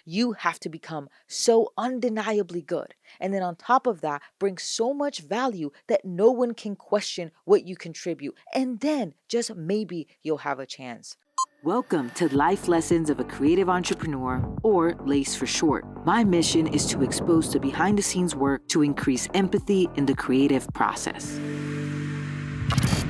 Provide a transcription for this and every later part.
You have to become so undeniably good. And then on top of that, bring so much value that no one can question what you contribute. And then just maybe you'll have a chance. Welcome to Life Lessons of a Creative Entrepreneur, or LACE for short. My mission is to expose the behind the scenes work to increase empathy in the creative process.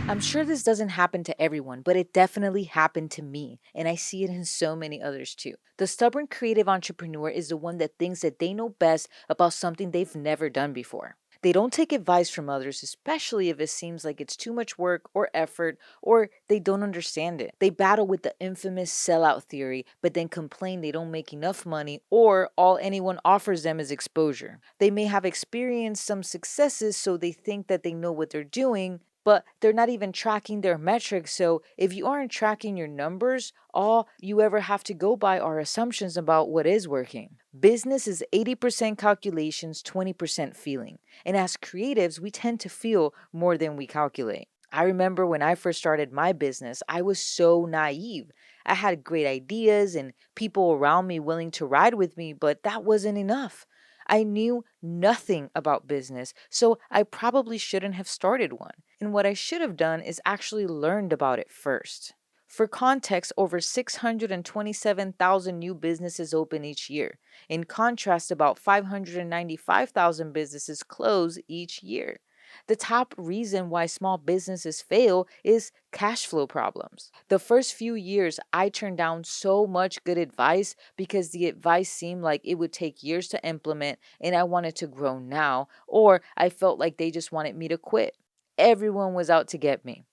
I'm sure this doesn't happen to everyone, but it definitely happened to me, and I see it in so many others too. The stubborn creative entrepreneur is the one that thinks that they know best about something they've never done before. They don't take advice from others, especially if it seems like it's too much work or effort or they don't understand it. They battle with the infamous sellout theory, but then complain they don't make enough money or all anyone offers them is exposure. They may have experienced some successes, so they think that they know what they're doing, but they're not even tracking their metrics. So if you aren't tracking your numbers, all you ever have to go by are assumptions about what is working. Business is 80% calculations, 20% feeling. And as creatives, we tend to feel more than we calculate. I remember when I first started my business, I was so naive. I had great ideas and people around me willing to ride with me, but that wasn't enough. I knew nothing about business, so I probably shouldn't have started one. And what I should have done is actually learned about it first. For context, over 627,000 new businesses open each year. In contrast, about 595,000 businesses close each year. The top reason why small businesses fail is cash flow problems. The first few years, I turned down so much good advice because the advice seemed like it would take years to implement and I wanted to grow now, or I felt like they just wanted me to quit. Everyone was out to get me.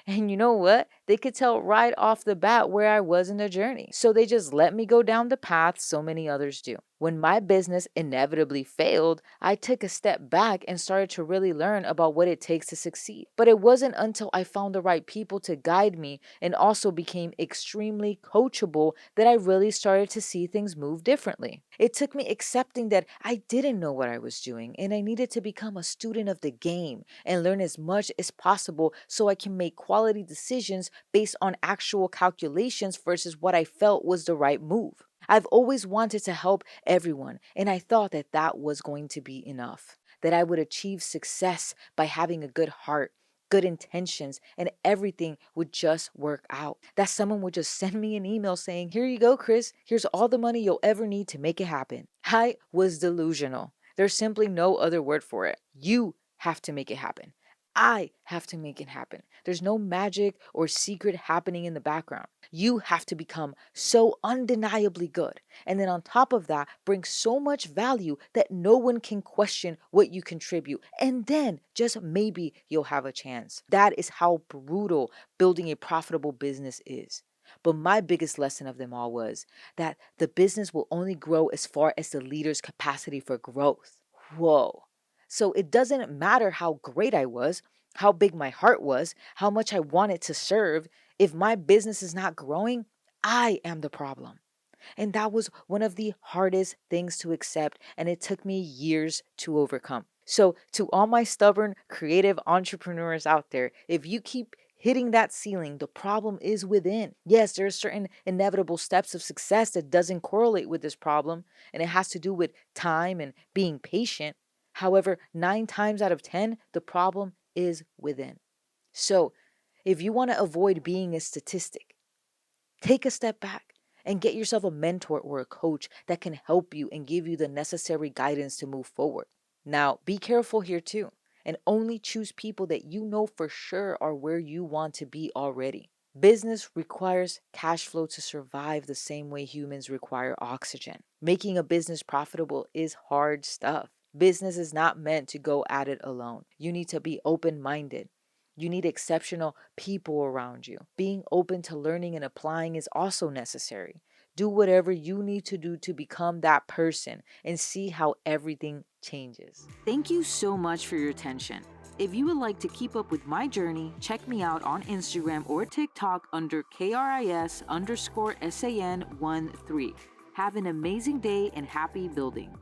And you know what? They could tell right off the bat where I was in the journey. So they just let me go down the path so many others do. When my business inevitably failed, I took a step back and started to really learn about what it takes to succeed. But it wasn't until I found the right people to guide me and also became extremely coachable that I really started to see things move differently. It took me accepting that I didn't know what I was doing and I needed to become a student of the game and learn as much as possible so I can make quality decisions based on actual calculations versus what I felt was the right move. I've always wanted to help everyone, and I thought that that was going to be enough, that I would achieve success by having a good heart, good intentions, and everything would just work out. That someone would just send me an email saying, "Here you go, Kris. Here's all the money you'll ever need to make it happen." I was delusional. There's simply no other word for it. You have to make it happen. I have to make it happen. There's no magic or secret happening in the background. You have to become so undeniably good. And then on top of that, bring so much value that no one can question what you contribute. And then just maybe you'll have a chance. That is how brutal building a profitable business is. But my biggest lesson of them all was that the business will only grow as far as the leader's capacity for growth. Whoa. So it doesn't matter how great I was, how big my heart was, how much I wanted to serve. If my business is not growing, I am the problem. And that was one of the hardest things to accept, and it took me years to overcome. So, to all my stubborn, creative entrepreneurs out there, if you keep hitting that ceiling, the problem is within. Yes, there are certain inevitable steps of success that doesn't correlate with this problem, and it has to do with time and being patient. However, 9 times out of 10, the problem is within. So, if you want to avoid being a statistic, take a step back and get yourself a mentor or a coach that can help you and give you the necessary guidance to move forward. Now, be careful here too, and only choose people that you know for sure are where you want to be already. Business requires cash flow to survive the same way humans require oxygen. Making a business profitable is hard stuff. Business is not meant to go at it alone. You need to be open-minded. You need exceptional people around you. Being open to learning and applying is also necessary. Do whatever you need to do to become that person and see how everything changes. Thank you so much for your attention. If you would like to keep up with my journey, check me out on Instagram or TikTok under KRIS_SAN13. Have an amazing day and happy building.